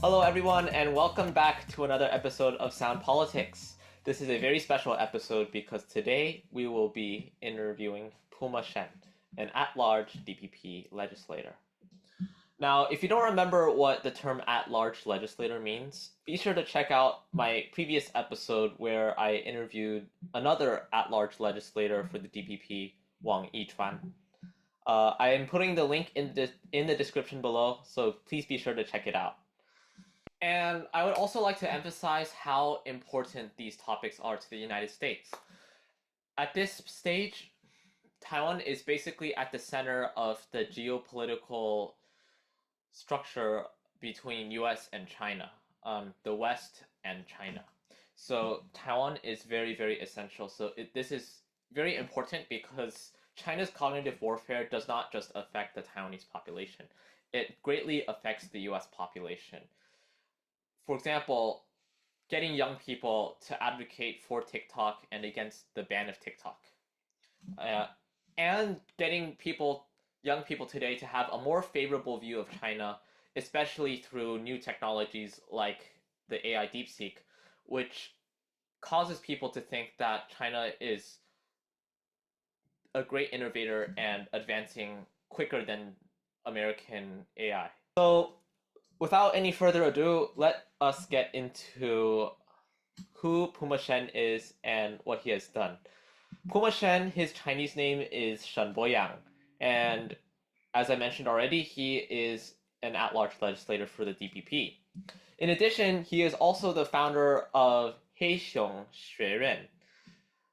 Hello, everyone, and welcome back to another episode of Sound Politics. This is a very special episode because today we will be interviewing Puma Shen, an at-large DPP legislator. Now, if you don't remember what the term at-large legislator means, be sure to check out my previous episode where I interviewed another at-large legislator for the DPP, Wang Yichuan. I am putting the link in the description below, so please be sure to check it out. And I would also like to emphasize how important these topics are to the United States. At this stage, Taiwan is basically at the center of the geopolitical structure between US and China, the West and China. So Taiwan is very, very essential. So this is very important because China's cognitive warfare does not just affect the Taiwanese population. It greatly affects the US population. For example, getting young people to advocate for TikTok and against the ban of TikTok. And getting young people today to have a more favorable view of China, especially through new technologies like the AI DeepSeek, which causes people to think that China is a great innovator and advancing quicker than American AI. So without any further ado, let us get into who Puma Shen is and what he has done. Puma Shen, his Chinese name is Shen Boyang, and as I mentioned already, he is an at-large legislator for the DPP. In addition, he is also the founder of Heixiong Xueyuan,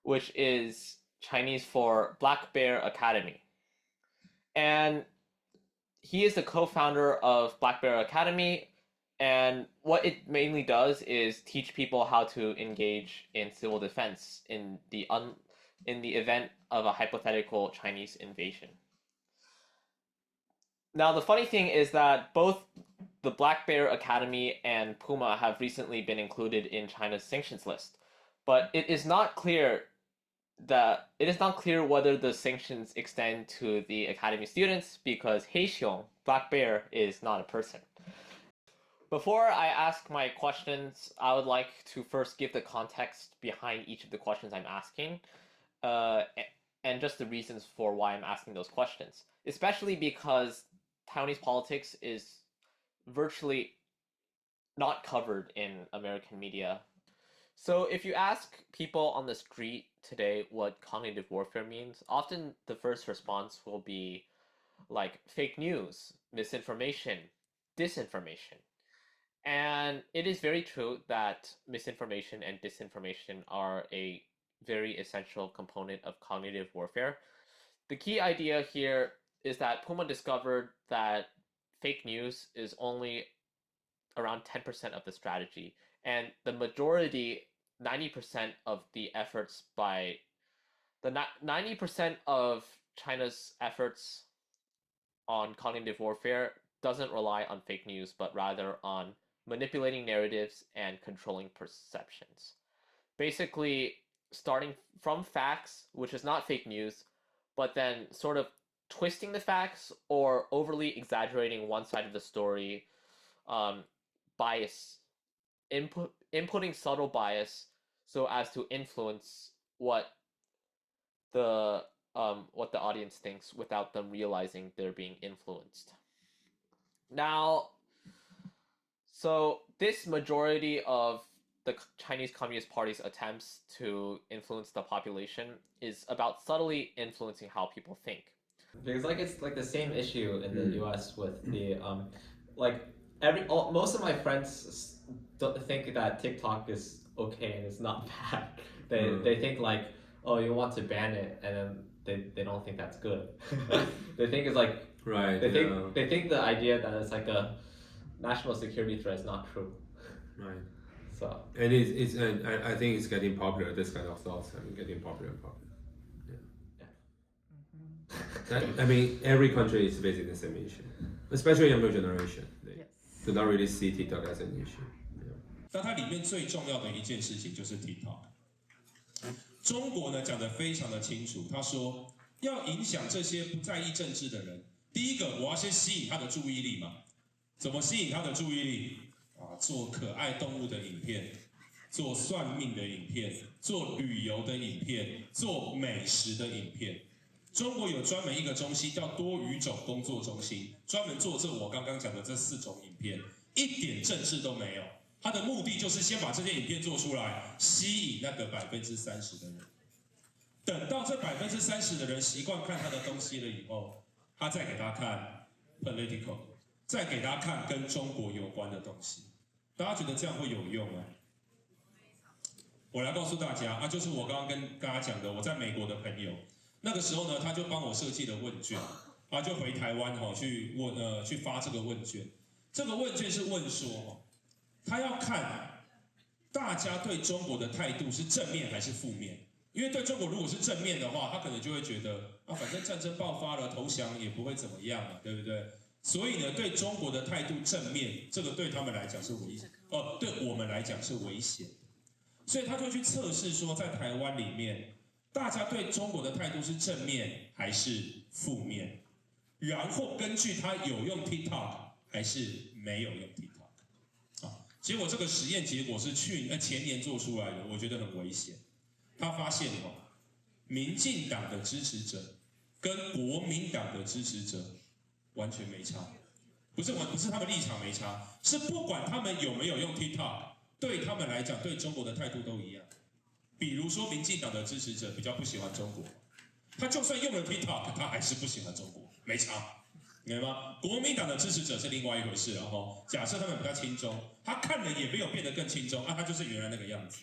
which is Chinese for Black Bear Academy. And he is the co-founder of Black Bear Academy, and what it mainly does is teach people how to engage in civil defense in the event of a hypothetical Chinese invasion. Now, the funny thing is that both the Black Bear Academy and Puma have recently been included in China's sanctions list, but it is not clear whether the sanctions extend to the academy students because Heixiong, Black Bear, is not a person. Before I ask my questions, I would like to first give the context behind each of the questions I'm asking, and just the reasons for why I'm asking those questions, especially because Taiwanese politics is virtually not covered in American media. So if you ask people on the street today what cognitive warfare means, often the first response will be like fake news, misinformation, disinformation. And it is very true that misinformation and disinformation are a very essential component of cognitive warfare. The key idea here is that Puma discovered that fake news is only around 10% of the strategy, and the majority, 90% of the efforts by the 90% of China's efforts on cognitive warfare doesn't rely on fake news, but rather on manipulating narratives and controlling perceptions. Basically, starting from facts, which is not fake news, but then sort of twisting the facts or overly exaggerating one side of the story, bias, inputting subtle bias so as to influence what the audience thinks without them realizing they're being influenced. Now, so this majority of the Chinese Communist Party's attempts to influence the population is about subtly influencing how people think. Because it's like the same issue in the U.S. with the most of my friends think that TikTok is okay and it's not bad. They think like, oh, you want to ban it, and then they don't think that's good. They think it's like right. They think the idea that it's like a national security threat is not true. Right. So and I think it's getting popular. This kind of thoughts, getting popular and popular. I mean, every country is facing the same issue, especially younger generation. They do not really see TikTok as an issue. 但它里面最重要的一件事情就是 TikTok。中国呢讲得非常的清楚，他说要影响这些不在意政治的人，第一个我要先吸引他的注意力嘛。怎么吸引他的注意力？做可爱动物的影片，做算命的影片，做旅游的影片，做美食的影片。中国有专门一个中心叫多语种工作中心，专门做我刚刚讲的这4种影片，一点政治都没有。它的目的就是先把这些影片做出来，吸引那个30%的人。等到这30%的人习惯看他的东西了以后，他再给他看 political， 再给他看跟中国有关的东西。大家觉得这样会有用吗？我来告诉大家就是我刚刚跟大家讲的，我在美国的朋友，那个时候呢，他就帮我设计了问卷，就回台湾去发这个问卷。这个问卷是问说，他要看大家对中国的态度是正面还是负面。因为对中国如果是正面的话，他可能就会觉得反正战争爆发了，投降也不会怎么样嘛，对不对？所以呢，对中国的态度正面，这个对他们来讲是危险，对我们来讲是危险。所以他就去测试说，在台湾里面，大家对中国的态度是正面还是负面，然后根据他有用 TikTok 还是没有用 TikTok。结果这个实验结果是前年做出来的，我觉得很危险。他发现民进党的支持者跟国民党的支持者完全没差，不是他们立场没差，是不管他们有没有用 TikTok， 对他们来讲对中国的态度都一样。比如说民进党的支持者比较不喜欢中国，他就算用了 TikTok， 他还是不喜欢中国，没差，明白吗？国民党的支持者是另外一回事，假设他们比较亲中，他看了也没有变得更亲中他就是原来那个样子。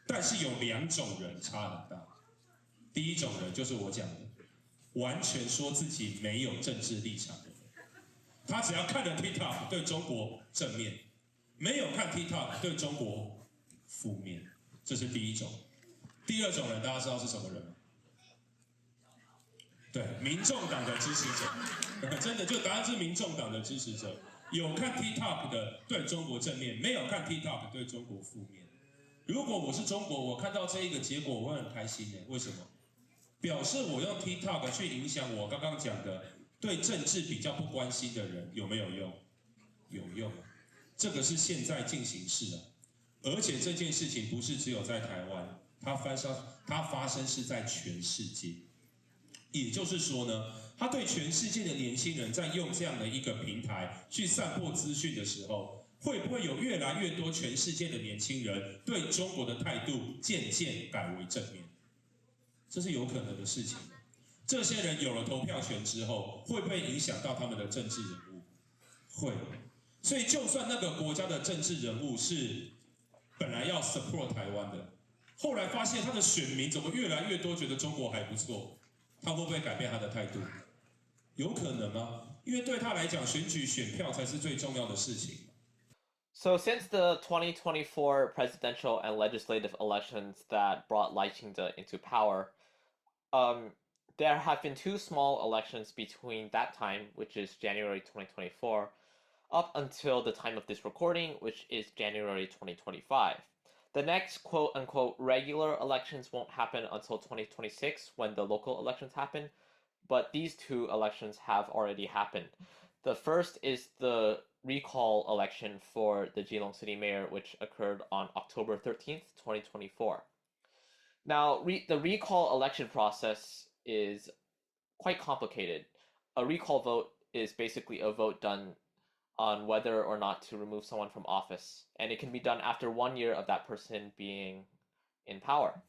但是有2种人差很大，第一种人就是我讲的，完全说自己没有政治立场的人，他只要看了 TikTok 对中国正面，没有看 TikTok 对中国负面，这是第一种。第二种人大家知道是什么人吗？对，民众党的支持者，真的就答案是民众党的支持者，有看 TikTok 的对中国正面，没有看 TikTok 对中国负面。如果我是中国，我看到这一个结果，我会很开心的。为什么？表示我用 TikTok 去影响我刚刚讲的对政治比较不关心的人，有没有用？有用。这个是现在进行式而且这件事情不是只有在台湾，它发生是在全世界。也就是说呢，它对全世界的年轻人在用这样的一个平台去散播资讯的时候，会不会有越来越多全世界的年轻人对中国的态度渐渐改为正面？这是有可能的事情。这些人有了投票权之后，会不会影响到他们的政治人物？会。所以就算那个国家的政治人物是本来要 support 台湾的，后来发现他的选民怎么越来越多觉得中国还不错，他会不会改变他的态度？有可能啊，因为对他来讲，选举选票才是最重要的事情。So since the 2024 presidential and legislative elections that brought Lai Ching-te into power, there have been 2 small elections between that time, which is January 2024, up until the time of this recording, which is January 2025. The next quote-unquote regular elections won't happen until 2026 when the local elections happen, but these 2 elections have already happened. The first is the recall election for the Geelong City Mayor, which occurred on October 13th, 2024. Now, the recall election process is quite complicated. A recall vote is basically a vote done on whether or not to remove someone from office, and it can be done after 1 year of that person being in power.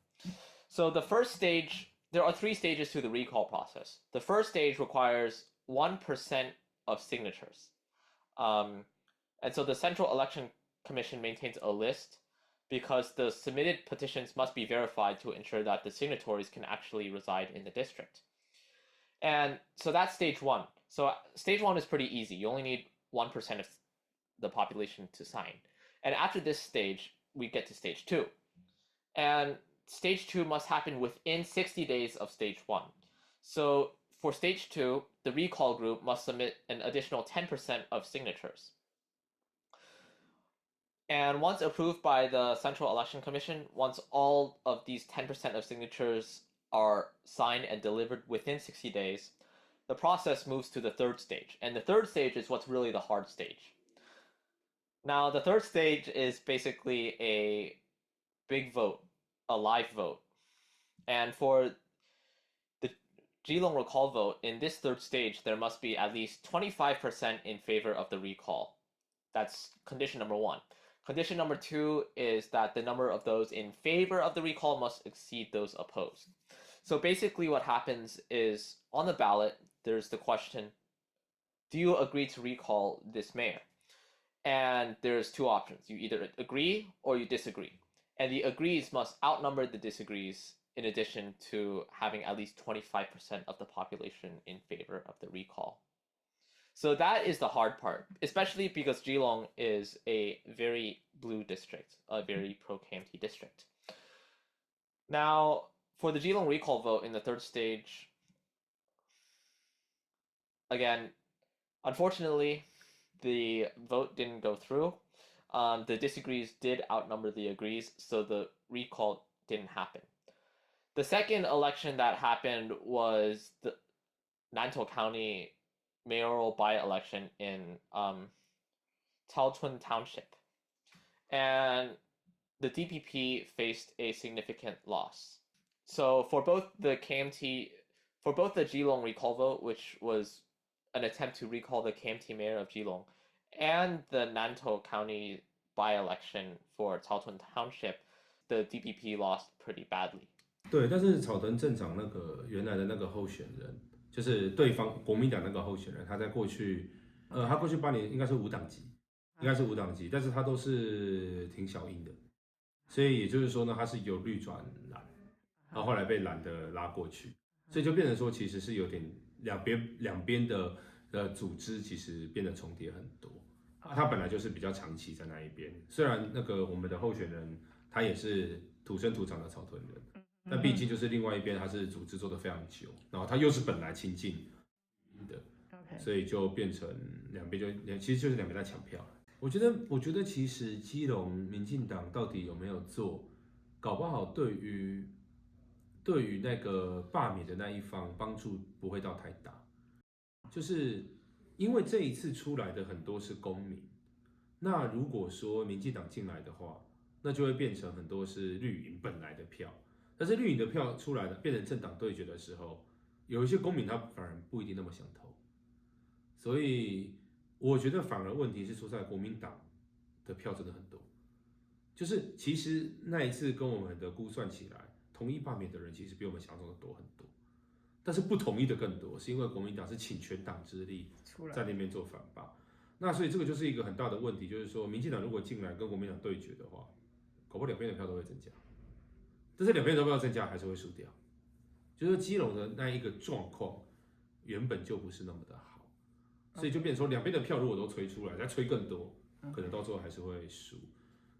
So the first stage, there are 3 stages to the recall process. The first stage requires 1% of signatures. And so the Central Election Commission maintains a list because the submitted petitions must be verified to ensure that the signatories can actually reside in the district. And so that's stage 1. So stage 1 is pretty easy. You only need 1% of the population to sign. And after this stage, we get to stage 2. And stage 2 must happen within 60 days of stage 1. So for stage 2, the recall group must submit an additional 10% of signatures. And once approved by the Central Election Commission, once all of these 10% of signatures are signed and delivered within 60 days, the process moves to the third stage. And the third stage is what's really the hard stage. Now, the third stage is basically a big vote, a live vote. And for the Geelong recall vote, in this third stage, there must be at least 25% in favor of the recall. That's condition number one. Condition number two is that the number of those in favor of the recall must exceed those opposed. So basically what happens is on the ballot, there's the question, do you agree to recall this mayor? And there's two options. You either agree or you disagree. And the agrees must outnumber the disagrees in addition to having at least 25% of the population in favor of the recall. So that is the hard part, especially because Geelong is a very blue district, a very pro-KMT district. Now, for the Geelong recall vote in the third stage, again, unfortunately, the vote didn't go through. The disagrees did outnumber the agrees, so the recall didn't happen. The second election that happened was the Nantou County mayoral by-election in Taotun Township. And the DPP faced a significant loss. So for both the Geelong recall vote, which was an attempt to recall the KMT mayor of Geelong, and the Nantou County by-election for Taotun Township, the DPP lost pretty badly. 对，但是草屯镇长那个原来的那个候选人，就是对方国民党那个候选人，他在过去，他过去8年应该是无党籍，但是他都是挺小英的，所以也就是说呢，他是由绿转蓝，然后后来被蓝的拉过去，所以就变成说其实是有点两边的组织其实变得重叠很多。他本来就是比较长期在那一边，虽然那个我们的候选人他也是土生土长的草屯人。但毕竟就是另外一边，他是组织做的非常久，然后他又是本来亲近的，所以就变成两边其实就是两边在抢票。我觉得其实基隆民进党到底有没有做，搞不好对于那个罢免的那一方帮助不会到太大，就是因为这一次出来的很多是公民，那如果说民进党进来的话，那就会变成很多是绿营本来的票。但是绿营的票出来了，变成政党对决的时候，有一些公民他反而不一定那么想投，所以我觉得反而问题是出在国民党的票真的很多，就是其实那一次跟我们的估算起来，同意罢免的人其实比我们想象中的多很多，但是不同意的更多，是因为国民党是请全党之力在那边做反罢，那所以这个就是一个很大的问题，就是说民进党如果进来跟国民党对决的话，搞不好两边的票都会增加。但是两边都不要增加，还是会输掉。就是基隆的那一个状况原本就不是那么的好，所以就变成说两边的票如果都吹出来，再吹更多，可能到最后还是会输。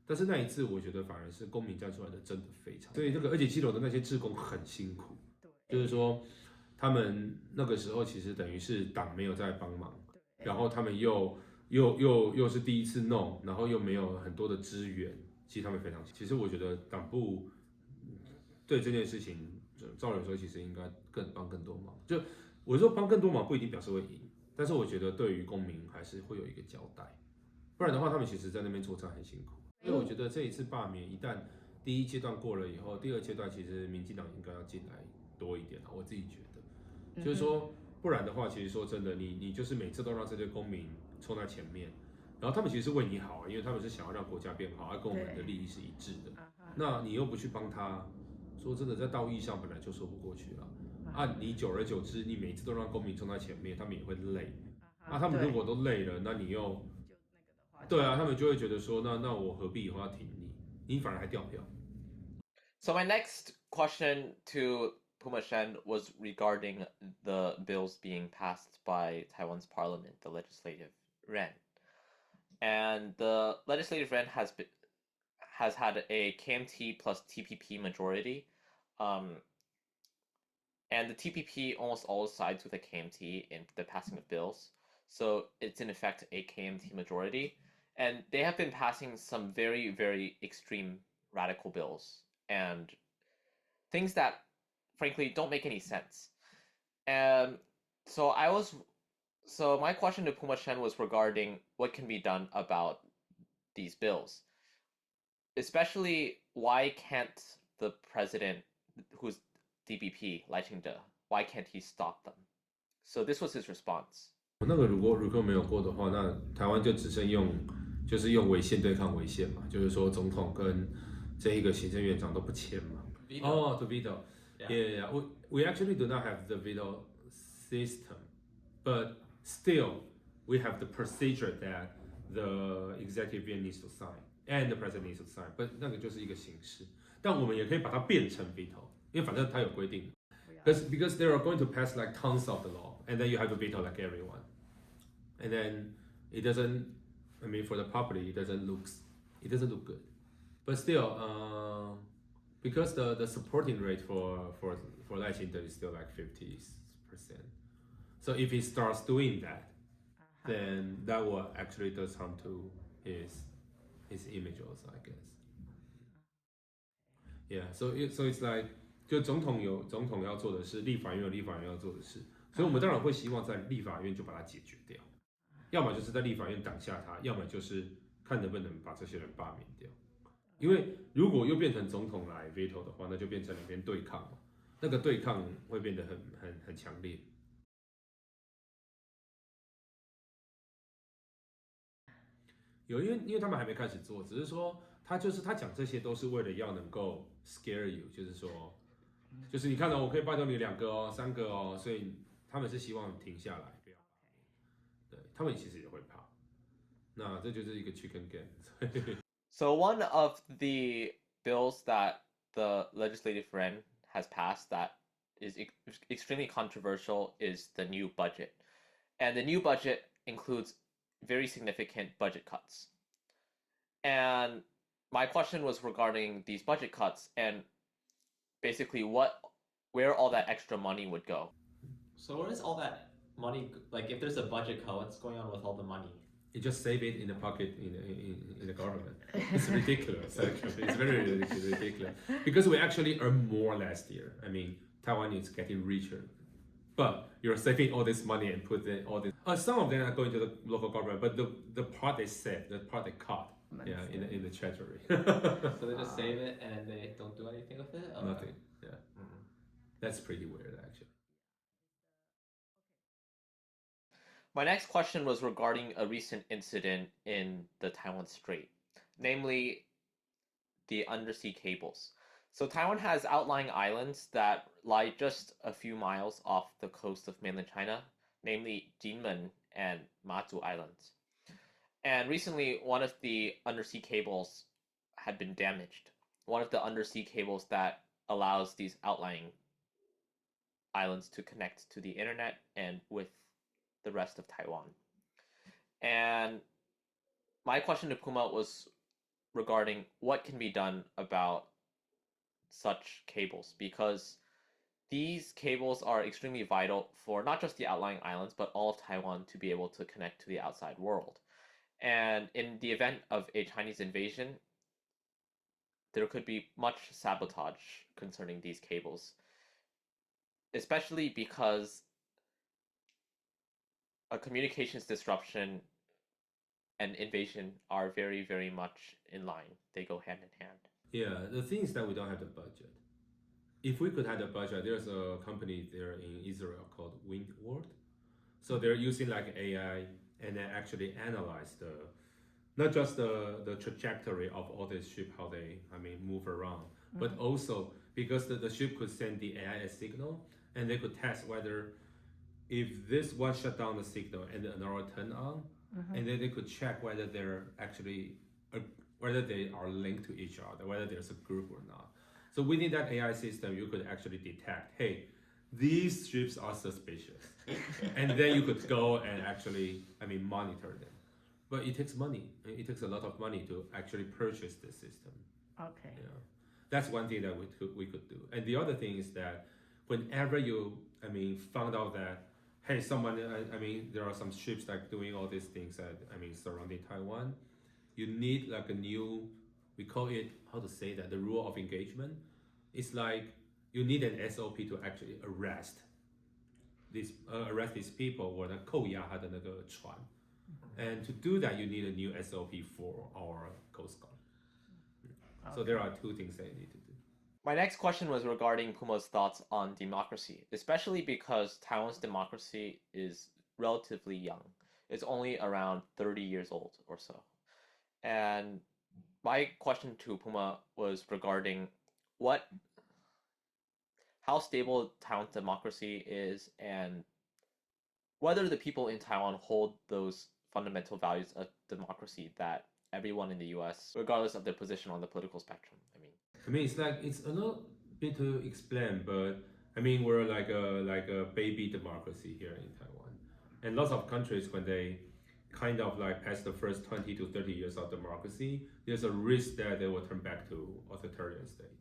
但是那一次我觉得反而是公民站出来的真的非常，所以而且基隆的那些志工很辛苦，就是说他们那个时候其实等于是党没有在帮忙，然后他们又是第一次弄，然后又没有很多的资源，其实他们非常，其实我觉得党部。对这件事情，照理说其实应该帮更多忙。就我说帮更多忙不一定表示会赢，但是我觉得对于公民还是会有一个交代，不然的话他们其实在那边作战很辛苦。所以我觉得这一次罢免一旦第一阶段过了以后，第二阶段其实民进党应该要进来多一点了，我自己觉得，就是说不然的话，其实说真的，你就是每次都让这些公民冲在前面。然后他们其实是为你好，因为他们是想要让国家变好，跟我们的利益是一致的。那你又不去帮他，说真的，在道义上本来就说不过去了。你久而久之，你每次都让公民冲在前面，他们也会累。他们如果都累了，那你又对啊，他们就会觉得说，那我何必以后要挺你？你反而还掉票。So my next question to Puma Shen was regarding the bills being passed by Taiwan's parliament, the legislative yuan. And the legislative yuan has had a KMT plus TPP majority. And the TPP almost always sides with the KMT in the passing of bills. So it's in effect a KMT majority. And they have been passing some very, very extreme radical bills and things that frankly don't make any sense. And so my question to Puma Shen was regarding what can be done about these bills. Especially, why can't the president, who's DPP, why can't he stop them? So this was his response. 那个如果没有过的话，那台湾就只剩就是用违宪对抗违宪嘛，就是说总统跟这一个行政院长都不签嘛。哦，to veto. Yeah. We actually do not have the veto system, but still we have the procedure that the executive yuan needs to sign and the president needs to sign. But 那个就是一个形式，但我们也可以把它变成 veto，因为反正它有规定。Because they are going to pass like tons of the law, and then you have to veto like everyone, and then it doesn't. I mean, for the property, it doesn't look good. But still, because the supporting rate for Lai Ching-te is still like 50%. So if he starts doing that, then that will actually does harm to his image also, I guess. Yeah. So it's like 就总统要做的事，立法院有立法院要做的事，所以我们当然会希望在立法院就把它解决掉，要么就是在立法院挡下它，要么就是看能不能把这些人罢免掉。因为如果又变成总统来 veto 的话，那就变成两边对抗嘛，那个对抗会变得很强烈。因为他们还没开始做，只是说他讲这些都是为了要能够 scare you， 就是你看到我可以罢掉你2个哦、3个哦，所以他们是希望停下来，不要罢免。对，他们其实也会怕。那这就是一个 chicken game。So one of the bills that the legislative branch has passed that is extremely controversial is the new budget. And the new budget includes very significant budget cuts. And my question was regarding these budget cuts and basically where all that extra money would go. So where is all that money? Like, if there's a budget cut, what's going on with all the money? You just save it in the pocket in the government. It's ridiculous, actually. It's very ridiculous. Because we actually earned more last year. I mean, Taiwan is getting richer. But you're saving all this money and put in all this. Some of them are going to the local government, but the part they saved, the part they cut, in the treasury. So they just save it and they don't do anything with it? Okay. Nothing, yeah. That's pretty weird, actually. My next question was regarding a recent incident in the Taiwan Strait, namely the undersea cables. So Taiwan has outlying islands that lie just a few miles off the coast of mainland China, namely Jinmen and Matsu Islands. And recently, one of the undersea cables had been damaged. One of the undersea cables that allows these outlying islands to connect to the internet and with the rest of Taiwan. And my question to Puma was regarding what can be done about such cables, because these cables are extremely vital for not just the outlying islands, but all of Taiwan to be able to connect to the outside world. And in the event of a Chinese invasion, there could be much sabotage concerning these cables, especially because a communications disruption and invasion are very, very much in line. They go hand in hand. Yeah, the thing is that we don't have the budget. If we could have the budget, there's a company there in Israel called Windward. So they're using like AI and then actually analyze not just the trajectory of all this ship, how they move around, but also because the ship could send the AI signal and they could test whether if this one shut down the signal and another turn on, and then they could check whether they're actually whether they are linked to each other, whether there's a group or not. So within that AI system, you could actually detect, hey, these ships are suspicious, and then you could go and actually, monitor them. But it takes money. It takes a lot of money to actually purchase the system. Okay. Yeah, that's one thing that we could do. And the other thing is that whenever you, found out that, hey, someone, there are some ships like doing all these things that, surrounding Taiwan, you need like a new, we call it, how to say that, the rule of engagement. It's like you need an SOP to actually arrest these people 或者扣押他的那个船 And to do that, you need a new SOP for our Coast Guard. So there are two things that you need to do. My next question was regarding Puma's thoughts on democracy, especially because Taiwan's democracy is relatively young. It's only around 30 years old or so. And my question to Puma was regarding how stable Taiwan's democracy is and whether the people in Taiwan hold those fundamental values of democracy that everyone in the US, regardless of their position on the political spectrum. I mean, it's a little bit to explain, but I mean, we're like a baby democracy here in Taiwan, and lots of countries when they kind of like pass the first 20 to 30 years of democracy, there's a risk that they will turn back to authoritarian state.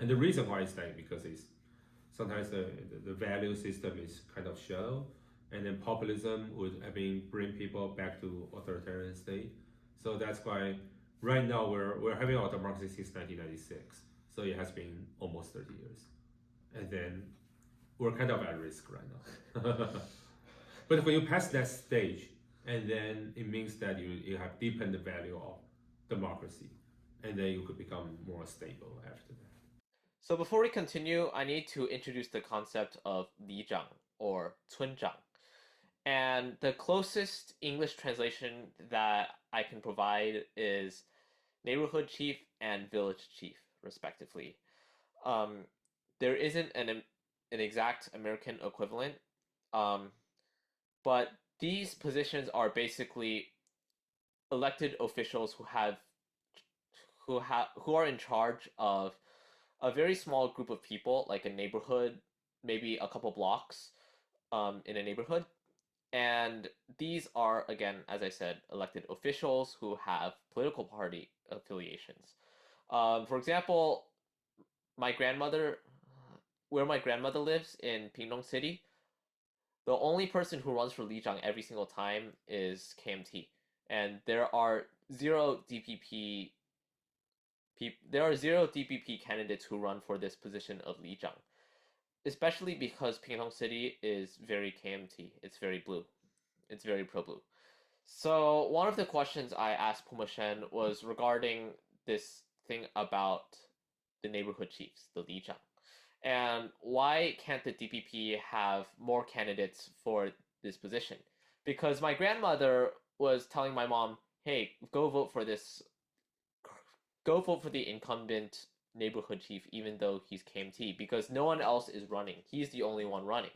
And the reason why is that because it's sometimes the value system is kind of shallow, and then populism would bring people back to authoritarian state. So that's why right now we're having our democracy since 1996. So it has been almost 30 years, and then we're kind of at risk right now. But when you pass that stage, and then it means that you have deepened the value of democracy, and then you could become more stable after that. So before we continue, I need to introduce the concept of Lijang or 村长. And the closest English translation that I can provide is neighborhood chief and village chief, respectively. There isn't an exact American equivalent, but these positions are basically elected officials who are in charge of a very small group of people, like a neighborhood, maybe a couple blocks in a neighborhood. And these are, again, as I said, elected officials who have political party affiliations. For example, where my grandmother lives in Pingdong City, the only person who runs for Lijang every single time is KMT. And there are zero DPP candidates who run for this position of Lijang, especially because Pingdong City is very KMT. It's very blue. It's very pro-blue. So one of the questions I asked Puma Shen was regarding this thing about the neighborhood chiefs, the Lijang. And why can't the DPP have more candidates for this position? Because my grandmother was telling my mom, hey, go vote for the incumbent neighborhood chief, even though he's KMT, because no one else is running. He's the only one running.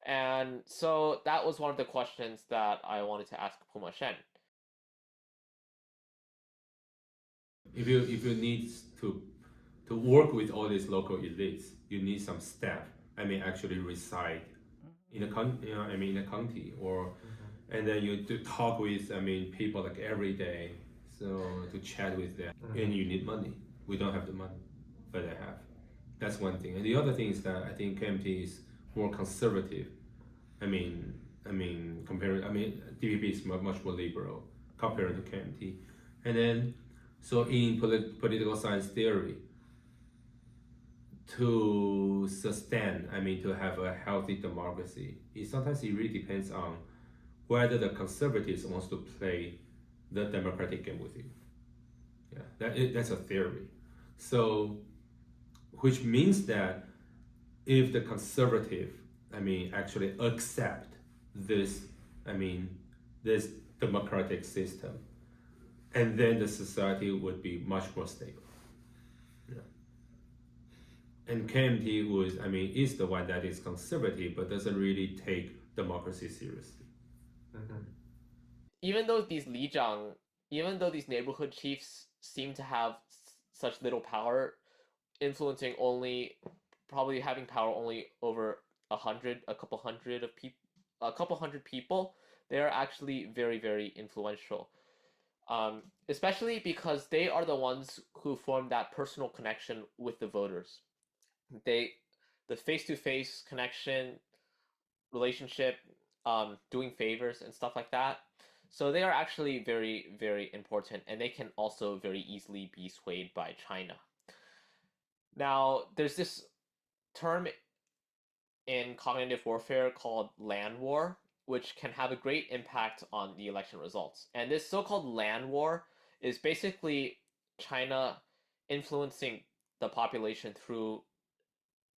And so that was one of the questions that I wanted to ask Puma Shen. If you need to work with all these local elites, you need some staff. Actually reside in a in a county, or and then you to talk with people like every day, so to chat with them, and you need money. We don't have the money, but they have. That's one thing. And the other thing is that I think KMT is more conservative. DPP is much more liberal compared to KMT. And then, so in political science theory, to sustain, to have a healthy democracy, sometimes it really depends on whether the conservatives wants to play the democratic game with you. Yeah, that's a theory. So, which means that if the conservative, actually accept this, this democratic system, and then the society would be much more stable. And KMT is the one that is conservative, but doesn't really take democracy seriously. Even though these neighborhood chiefs seem to have such little power, probably having power only over a couple hundred people, they are actually very, very influential. Especially because they are the ones who form that personal connection with the voters. The face-to-face connection, relationship, doing favors and stuff like that. So they are actually very, very important, and they can also very easily be swayed by China. Now, there's this term in cognitive warfare called land war, which can have a great impact on the election results. And this so-called land war is basically China influencing the population through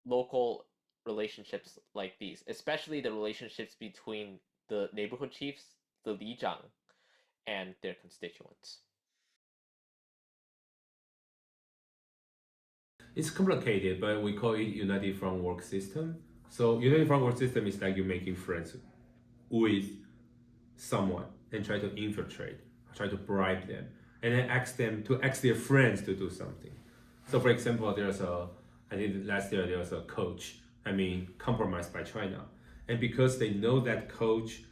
local relationships like these, especially the relationships between the neighborhood chiefs, the lijiang, and their constituents. It's complicated, but we call it united front work system. So united front work system is like you making friends with someone and try to infiltrate, try to bribe them, and then ask their friends to do something. So for example, I think last year there was a coach, compromised by China. And because they know that coach,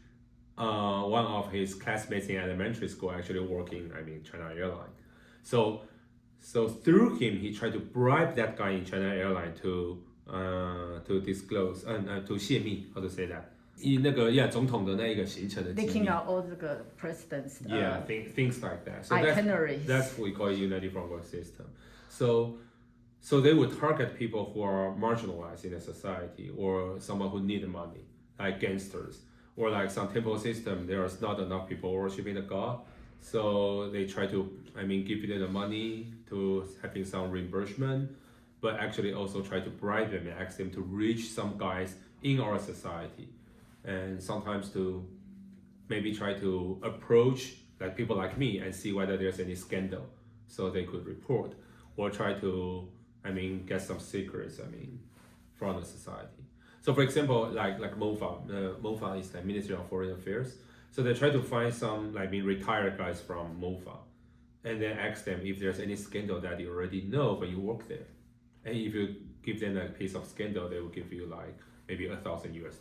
one of his classmates in elementary school actually working, China Airline. So through him, he tried to bribe that guy in China Airline to disclose, to 泄密, how to say that? 以那个总统的那一个行程的机密 Leaking out all the president's things like that. So itineraries. That's what we call a united front work system. So they would target people who are marginalized in the society or someone who need money, like gangsters, or like some temple system. There's not enough people worshiping the god, so they try to give them the money to having some reimbursement, but actually also try to bribe them and ask them to reach some guys in our society, and sometimes to maybe try to approach like people like me and see whether there's any scandal, so they could report, or try to get some secrets from the society. So for example, like MOFA, MOFA is the Ministry of Foreign Affairs. So they try to find some retired guys from MOFA, and then ask them if there's any scandal that you already know when you work there. And if you give them a piece of scandal, they will give you maybe $1,000.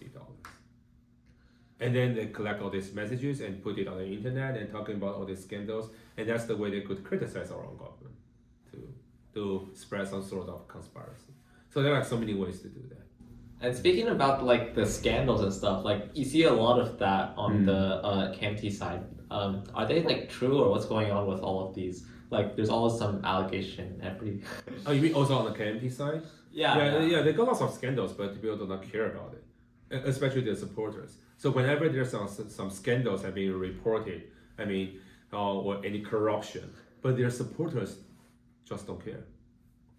And then they collect all these messages and put it on the internet and talking about all these scandals. And that's the way they could criticize our own government to spread some sort of conspiracy. So there are so many ways to do that. And speaking about the scandals and stuff, you see a lot of that on the KMT side. Are they true, or what's going on with all of these? There's always some allegation every. Oh, you mean also on the KMT side? Yeah. They got lots of scandals, but people do not care about it, especially their supporters. So whenever there's some scandals have been reported, or any corruption, but their supporters just don't care.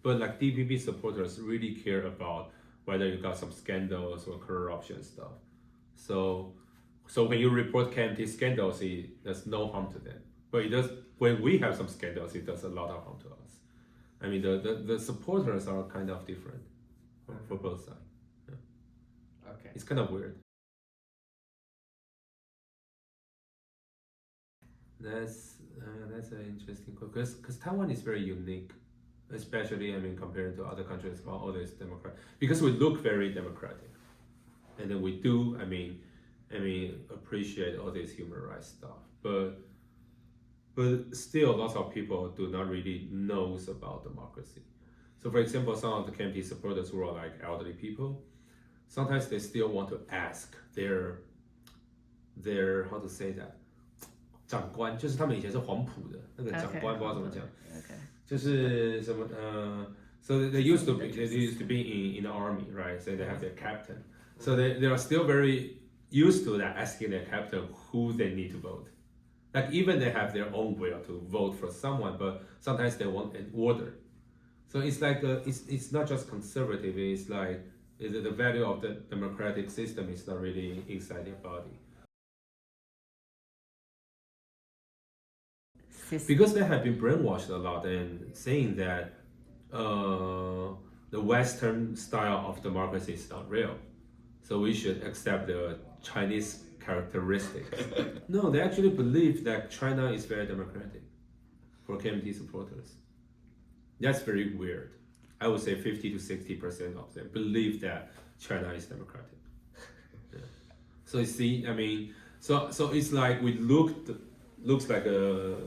But DPP supporters really care about whether you got some scandals or corruption stuff. So when you report KMT scandals, there's no harm to them. But it does, when we have some scandals, it does a lot of harm to us. The supporters are kind of different for both sides. Yeah. Okay. It's kind of weird. That's an interesting question, because Taiwan is very unique, especially compared to other countries about all this democratic, because we look very democratic, and then we do appreciate all this human rights stuff, but still lots of people do not really knows about democracy. So for example, some of the KMT supporters who are elderly people, sometimes they still want to ask their how to say that 长官，就是他们以前是黄埔的那个长官，不知道怎么讲，就是什么so they used to be in the army, right? So they have their captain. So they are still very used to that, asking their captain who they need to vote. Even they have their own will to vote for someone, but sometimes they want an order. So it's it's not just conservative. It's the value of the democratic system is not really inside their body. Because they have been brainwashed a lot and saying that the Western style of democracy is not real, so we should accept the Chinese characteristics. No, they actually believe that China is very democratic for KMT supporters. That's very weird. I would say 50 to 60% of them believe that China is democratic. Yeah. So you see, so it's we looks like a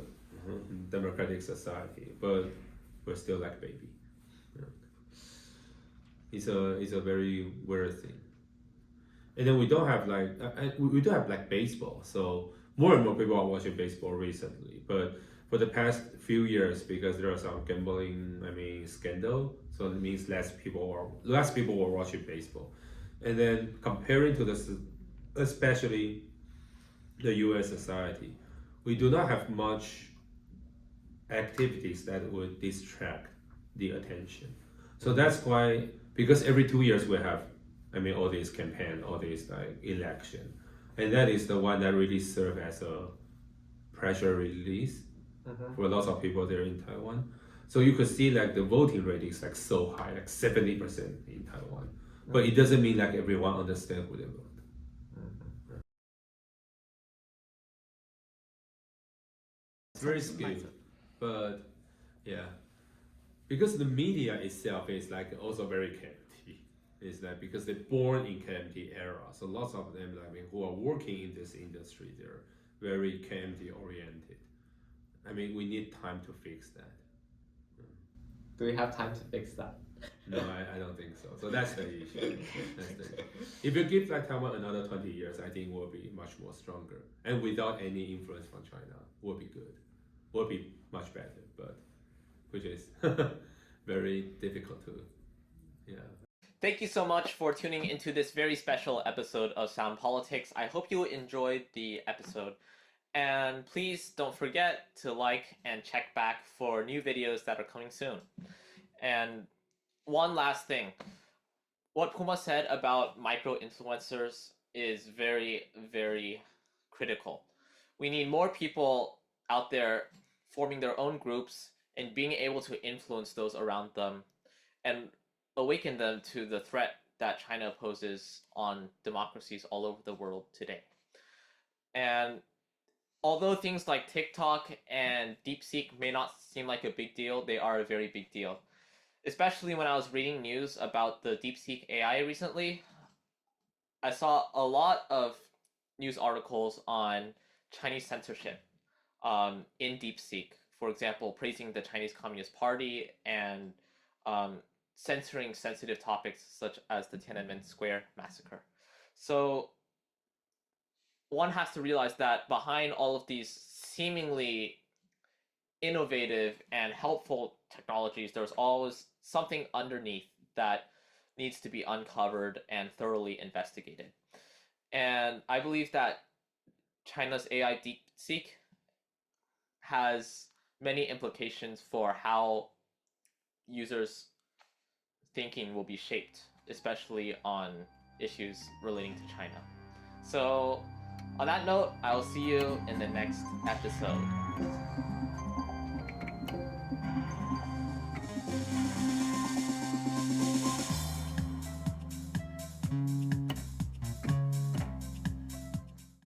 democratic society, but we're still like baby. Yeah. It's a very weird thing. And then we don't have we do have baseball. So more and more people are watching baseball recently. But for the past few years, because there are some gambling, scandal, so it means less people were watching baseball. And then comparing to the especially the US society, we do not have much activities that would distract the attention. So that's why, because every 2 years we have, all this campaign, all this like election, and that is the one that really serve as a pressure release for lots of people there in Taiwan. So you could see like the voting rate is like so high, like 70% in Taiwan. But it doesn't mean like everyone understands who they vote. It's very skewed, but yeah, because the media itself is like also very KMT. Is that because they're born in KMT era, so lots of them, who are working in this industry, they're very KMT oriented. We need time to fix that. Do we have time to fix that? No, I don't think so. So that's the issue. If you give like Taiwan another 20 years, I think we'll be much more stronger. And without any influence from China, we'll be good. We'll be much better, but which is very difficult to, yeah. Thank you so much for tuning into this very special episode of Sound Politics. I hope you enjoyed the episode. And please don't forget to like and check back for new videos that are coming soon. And one last thing. What Puma said about micro-influencers is very, very critical. We need more people out there forming their own groups and being able to influence those around them and awaken them to the threat that China poses on democracies all over the world today. And although things like TikTok and DeepSeek may not seem like a big deal, they are a very big deal. Especially when I was reading news about the DeepSeek AI recently, I saw a lot of news articles on Chinese censorship in DeepSeek. For example, praising the Chinese Communist Party and censoring sensitive topics such as the Tiananmen Square massacre. So one has to realize that behind all of these seemingly innovative and helpful technologies, there's always something underneath that needs to be uncovered and thoroughly investigated. And I believe that China's AI DeepSeek has many implications for how users' thinking will be shaped, especially on issues relating to China. So, on that note, I will see you in the next episode.